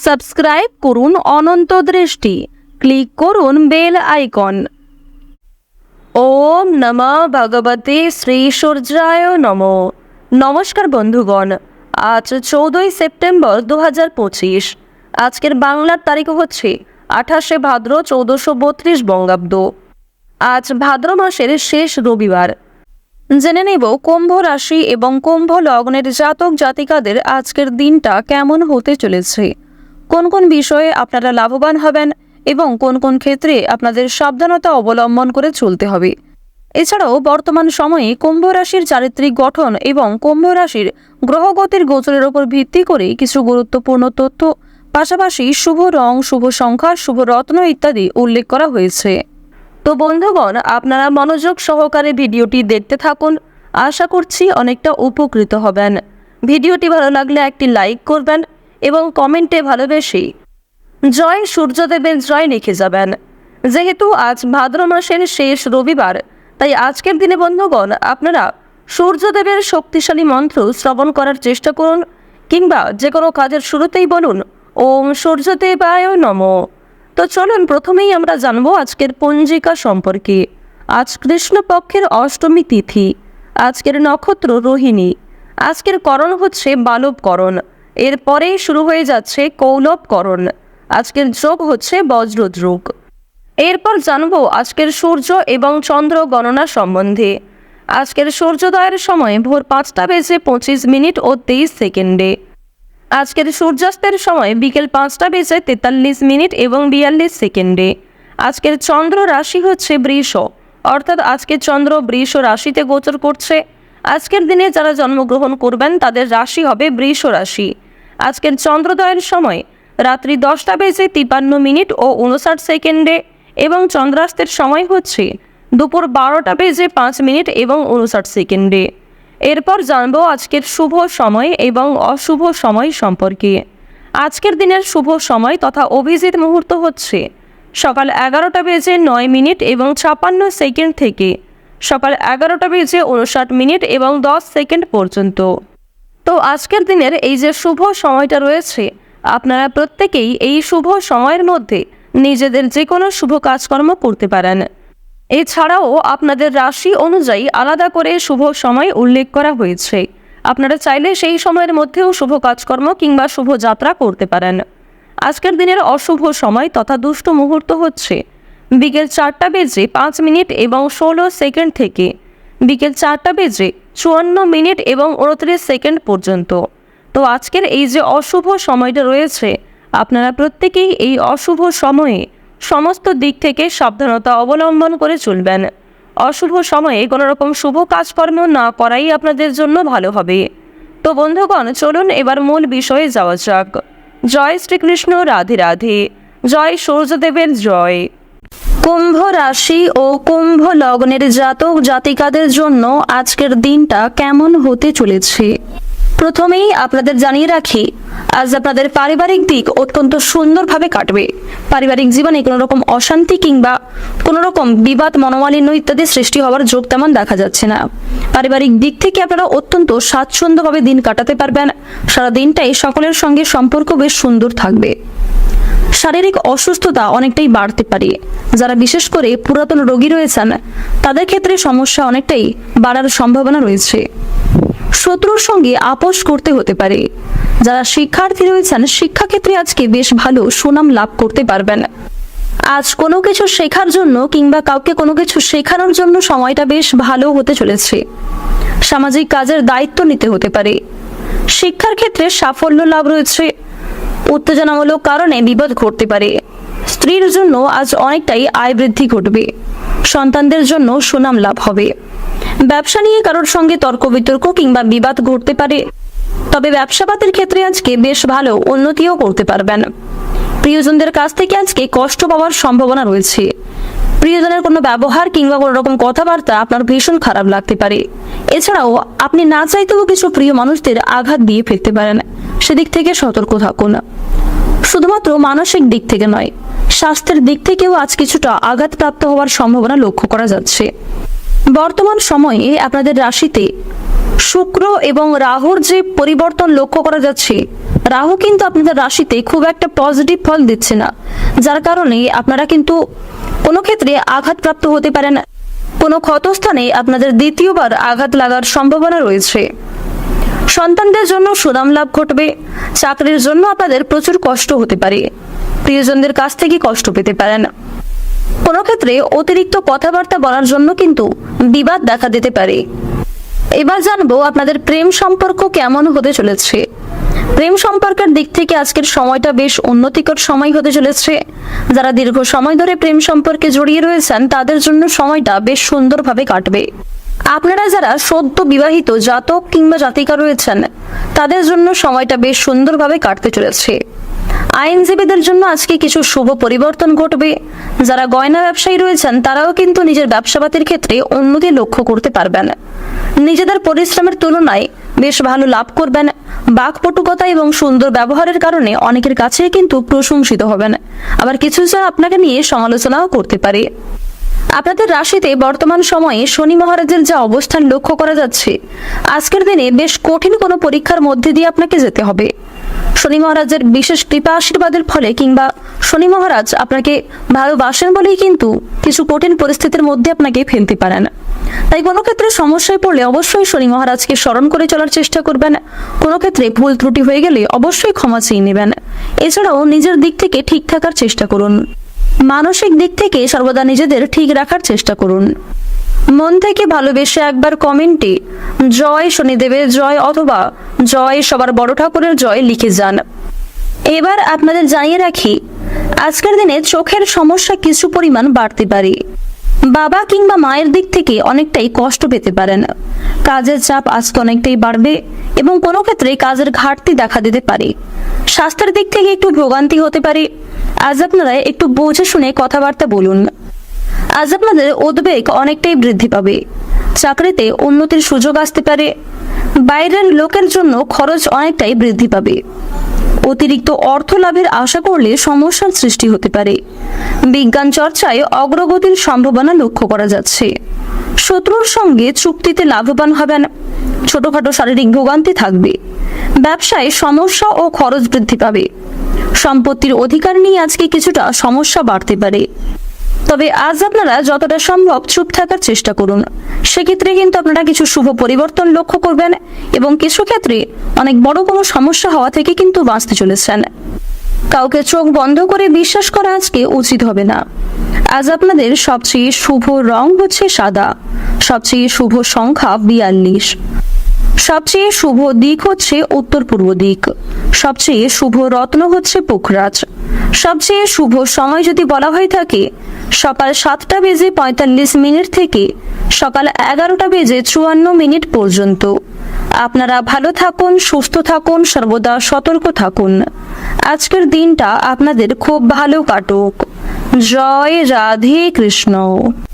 Subscribe করুন অনন্ত দৃষ্টি, click করুন বেল আইকন। ওম নমঃ ভগবতে শ্রী সূর্যায় নমঃ। নমস্কার বন্ধুগণ, আজ 14ই সেপ্টেম্বর 2025। আজকের বাংলার তারিখ হচ্ছে 28শে ভাদ্র 1432 বঙ্গাব্দ। আজ ভাদ্র মাসের শেষ রবিবার। জেনে নেব কুম্ভ রাশি এবং কুম্ভ লগ্নের জাতক জাতিকাদের আজকের দিনটা কেমন হতে চলেছে, কোন কোন বিষয়ে আপনারা লাভবান হবেন এবং কোন কোন ক্ষেত্রে আপনাদের সাবধানতা অবলম্বন করে চলতে হবে। এছাড়াও বর্তমান সময়ে কুম্ভ রাশির চারিত্রিক গঠন এবং কুম্ভ রাশির গ্রহগতির গোচরের উপর ভিত্তি করে কিছু গুরুত্বপূর্ণ তথ্য, পাশাপাশি শুভ রং, শুভ সংখ্যা, শুভ রত্ন ইত্যাদি উল্লেখ করা হয়েছে। তো বন্ধুগণ, আপনারা মনোযোগ সহকারে ভিডিওটি দেখতে থাকুন। আশা করছি অনেকটা উপকৃত হবেন। ভিডিওটি ভালো লাগলে একটি লাইক করবেন এবং কমেন্টে ভালোবেসে জয় সূর্যদেবের জয় লিখে যাবেন। যেহেতু আজ ভাদ্র মাসের শেষ রবিবার, তাই আজকের দিনে বন্ধুগণ আপনারা সূর্যদেবের শক্তিশালী মন্ত্র শ্রবণ করার চেষ্টা করুন, কিংবা যে কোনো কাজের শুরুতেই বলুন ওম সূর্যদেবায় নমঃ। তো চলুন প্রথমেই আমরা জানবো আজকের পঞ্জিকা সম্পর্কে। আজ কৃষ্ণপক্ষের অষ্টমী তিথি। আজকের নক্ষত্র রোহিণী। আজকের করণ হচ্ছে বালবকরণ, এরপরেই শুরু হয়ে যাচ্ছে কৌলবকরণ। আজকের যোগ হচ্ছে বজ্রযোগ। এরপর জানবো আজকের সূর্য এবং চন্দ্র গণনা সম্বন্ধে। আজকের সূর্যোদয়ের সময় ভোর 5:25 ও 23 সেকেন্ডে। আজকের সূর্যাস্তের সময় বিকেল 5:43 এবং 42 সেকেন্ডে। আজকের চন্দ্র রাশি হচ্ছে বৃষ, অর্থাৎ আজকে চন্দ্র বৃষ রাশিতে গোচর করছে। আজকের দিনে যারা জন্মগ্রহণ করবেন তাদের রাশি হবে বৃষ রাশি। আজকের চন্দ্রোদয়ের সময় রাত্রি 10:53 ও 59 সেকেন্ডে এবং চন্দ্রাস্তের সময় হচ্ছে দুপুর 12:05 এবং 59 সেকেন্ডে। এরপর জানবো আজকের শুভ সময় এবং অশুভ সময় সম্পর্কে। আজকের দিনের শুভ সময় তথা অভিজিৎ মুহূর্ত হচ্ছে সকাল 11:09 এবং 56 সেকেন্ড থেকে সকাল 11:59 এবং 10 সেকেন্ড পর্যন্ত। তো আজকের দিনের এই যে শুভ সময়টা রয়েছে, আপনারা প্রত্যেকেই এই শুভ সময়ের মধ্যে নিজেদের যে কোনো শুভ কাজকর্ম করতে পারেন। এছাড়াও আপনাদের রাশি অনুযায়ী আলাদা করে শুভ সময় উল্লেখ করা হয়েছে। আপনারা চাইলে সেই সময়ের মধ্যেও শুভ কাজকর্ম কিংবা শুভ যাত্রা করতে পারেন। আজকের দিনের অশুভ সময় তথা দুষ্ট মুহূর্ত হচ্ছে বিকেল 4:05 এবং 16 সেকেন্ড থেকে বিকেল 4:54 এবং 29 সেকেন্ড পর্যন্ত। তো আজকের এই যে অশুভ সময়টা রয়েছে, আপনারা প্রত্যেকেই এই অশুভ সময়ে সমস্ত দিক থেকে সাবধানতা অবলম্বন করে চলবেন। অশুভ সময়ে কোনো রকম শুভ কাজকর্ম না করাই আপনাদের জন্য ভালো হবে। তো বন্ধুগণ, চলুন এবার মূল বিষয়ে যাওয়া যাক। জয় শ্রীকৃষ্ণ, রাধে রাধে, জয় সূর্যদেবের জয়। কুম্ভ রাশি ও কুম্ভ লগ্নের জাতক জাতিকাদের জন্য আজকের দিনটা কেমন হতে চলেছে। প্রথমেই আপনাদের জানিয়ে রাখি, আজ আপনাদের পারিবারিক দিক অত্যন্ত সুন্দরভাবে কাটবে। পারিবারিক জীবনে কোনো রকম অশান্তি কিংবা কোনো রকম বিবাদ, মনোমালিন্য ইত্যাদি সৃষ্টি হওয়ার যোগ তেমন দেখা যাচ্ছে না। পারিবারিক দিক থেকে আপনারা অত্যন্ত স্বাচ্ছন্দ্যভাবে দিন কাটাতে পারবেন। সারা দিনটাই সকলের সঙ্গে সম্পর্ক বেশ সুন্দর থাকবে। শারীরিক অসুস্থতা অনেকটাই বাড়তে পারে। যারা বিশেষ করে পুরাতন রোগী রয়েছেন তাদের ক্ষেত্রে সমস্যা অনেকটাই বাড়ার সম্ভাবনা রয়েছে। শত্রুর সঙ্গে আপোষ করতে হতে পারে। যারা শিক্ষার্থী রয়েছেন শিক্ষাক্ষেত্রে আজকে বেশ ভালো সুনাম লাভ করতে পারবেন। আজ কোনো কিছু শেখার জন্য কিংবা কাউকে কোনো কিছু শেখানোর জন্য সময়টা বেশ ভালো হতে চলেছে। সামাজিক কাজের দায়িত্ব নিতে হতে পারে। শিক্ষার ক্ষেত্রে সাফল্য লাভ রয়েছে। উত্তেজনামূলক কারণে বিপদ ঘটতে পারে। স্ত্রীর জন্য আজ অনেকটাই আয় বৃদ্ধি ঘটবে। সন্তানদের জন্য সুনাম লাভ হবে। ব্যবসা নিয়ে কারোর সঙ্গে তর্ক বিতর্ক কিংবা বিবাদ ঘটতে পারে, তবে ব্যবসাপাতের ক্ষেত্রে আজকে বেশ ভালো উন্নতিও করতে পারবেন। প্রিয়জনদের কাছ থেকে আজকে কষ্ট পাওয়ার সম্ভাবনা রয়েছে। প্রিয়জনের কোনো ব্যবহার কিংবা কোনো রকম কথাবার্তা আপনার ভীষণ খারাপ লাগতে পারে। এছাড়াও আপনি না চাইতেও কিছু প্রিয় মানুষদের আঘাত দিয়ে ফেলতে পারেন। সেদিক থেকে সতর্ক থাকুন। শুধুমাত্র মানসিক দিক থেকে নয়, স্বাস্থ্যের দিক থেকেও আজ কিছুটা আঘাতপ্রাপ্ত হওয়ার সম্ভাবনা লক্ষ্য করা যাচ্ছে। বর্তমান সময়ে আপনাদের রাশিতে শুক্র এবং রাহুর যে পরিবর্তন লক্ষ্য করা যাচ্ছে, রাহু কিন্তু আপনাদের রাশিতে খুব একটা পজিটিভ ফল দিচ্ছে না, যার কারণে আপনারা কিন্তু কোনো ক্ষেত্রে আঘাতপ্রাপ্ত হতে পারেন। কোনো ক্ষতস্থানে আপনাদের দ্বিতীয়বার আঘাত লাগার সম্ভাবনা রয়েছে। সন্তানদের জন্য সুনাম লাভ ঘটবে। চাকরির জন্য আপনাদের প্রচুর কষ্ট হতে পারে। প্রিয়জনদের কাছ থেকে কষ্ট পেতে পারেন। কোনো ক্ষেত্রে অতিরিক্ত কথাবার্তা বলার জন্য কিন্তু বিবাদ দেখা দিতে পারে। এবার জানবো আপনাদের প্রেম সম্পর্ক কেমন হতে চলেছে। প্রেম সম্পর্কের দিক থেকে আজকের সময়টা বেশ উন্নতিকর সময় হতে চলেছে। যারা দীর্ঘ সময় ধরে প্রেম সম্পর্কে জড়িয়ে রয়েছেন তাদের জন্য সময়টা বেশ সুন্দরভাবে কাটবে। আপনারা যারা সদ্য বিবাহিত জাতক কিংবা জাতিকা রয়েছেন তাদের জন্য সময়টা বেশ সুন্দরভাবে কাটতে চলেছে। আইনজীবীদের জন্য আজকে কিছু শুভ পরিবর্তন ঘটবে। যারা গয়না ব্যবসায়ী রয়েছেন তারাও কিন্তু নিজের ব্যবসাপাতির ক্ষেত্রে উন্নতি লক্ষ্য করতে পারবেন। নিজেদের পরিশ্রমের তুলনায় বেশ ভালো লাভ করবেন। বাকপটুকতা এবং সুন্দর ব্যবহারের কারণে অনেকের কাছে কিন্তু প্রশংসিত হবেন। আবার কিছু জন আপনাকে নিয়ে সমালোচনাও করতে পারে। আপনাদের রাশিতে বর্তমান সময়ে শনি মহারাজের যা অবস্থান লক্ষ্য করা যাচ্ছে, আজকের দিনে বেশ কঠিন কোনো পরীক্ষার মধ্যে দিয়ে আপনাকে যেতে হবে। শনি মহারাজের বিশেষ কৃপা আশীর্বাদের ফলে কিংবা শনি মহারাজ আপনাকে ভালোবাসেন বলেই কিন্তু কিছু কঠিন পরিস্থিতির মধ্যে আপনাকে ফেলতে পারেন। তাই কোনো ক্ষেত্রে সমস্যায় পড়লে অবশ্যই শনি মহারাজকে স্মরণ করে চলার চেষ্টা করবেন। কোনো ক্ষেত্রে ভুল ত্রুটি হয়ে গেলে অবশ্যই ক্ষমা চেয়ে নেবেন। এছাড়াও নিজের দিক থেকে ঠিক থাকার চেষ্টা করুন। মানসিক দিক থেকে সর্বদা নিজেদের ঠিক রাখার চেষ্টা করুন। মন থেকে ভালোবেসে একবার কমেন্টে জয় শনিদেবের জয় অথবা জয় সবার বড় ঠাকুরের জয় লিখে যান। এবার আপনাদের জানিয়ে রাখি, আজকের দিনে চোখের সমস্যা কিছু পরিমাণ বাড়তে পারে। বাবা কিংবা মায়ের দিক থেকে অনেকটাই কষ্ট পেতে পারেন। কাজের চাপ আজকে অনেকটাই বাড়বে এবং কোনো ক্ষেত্রে কাজের ঘাটতি দেখা দিতে পারে। স্বাস্থ্যের দিক থেকে একটু ভোগান্তি হতে পারে। আজ আপনারা একটু বুঝে শুনে কথাবার্তা বলুন। আজ আপনাদের উদ্বেগ অনেকটাই বৃদ্ধি পাবে। চাকরিতে উন্নতির সুযোগ আসতে পারে। বাইরের লোকের জন্য খরচ অনেকটাই বৃদ্ধি পাবে। অতিরিক্ত অর্থ লাভের আশা করলে সমস্যার সৃষ্টি হতে পারে। বিজ্ঞান চর্চায় অগ্রগতির সম্ভাবনা লক্ষ্য করা যাচ্ছে। শত্রুর সঙ্গে চুক্তিতে লাভবান হবেন। ছোটখাটো শারীরিক ভোগান্তি থাকবে। ব্যবসায় সমস্যা ও খরচ বৃদ্ধি পাবে। সম্পত্তির অধিকার নিয়ে আজকে কিছুটা সমস্যা বাড়তে পারে। তবে আজ আপনারা যতটা সম্ভব চুপ থাকার চেষ্টা করুন। সেক্ষেত্রে কিন্তু আপনারা কিছু শুভ পরিবর্তন লক্ষ্য করবেন এবং কিছু ক্ষেত্রে অনেক বড় কোনো সমস্যা হওয়া থেকে কিন্তু বাঁচতে চলেছেন। কাউকে চোখ বন্ধ করে বিশ্বাস করা আজকে উচিত হবে না। আজ আপনাদের সবচেয়ে শুভ রং হচ্ছে সাদা। সবচেয়ে শুভ সংখ্যা 42। সবচেয়ে শুভ দিক হচ্ছে উত্তর পূর্ব দিক। সবচেয়ে শুভ রত্ন হচ্ছে পুখরাজ। সবচেয়ে শুভ সময় যদি বলা হয়ে থাকে সকাল 7:45 থেকে সকাল 11:54 পর্যন্ত। আপনারা ভালো থাকুন, সুস্থ থাকুন, সর্বদা সতর্ক থাকুন। আজকের দিনটা আপনাদের খুব ভালো কাটুক। জয় রাধে কৃষ্ণ।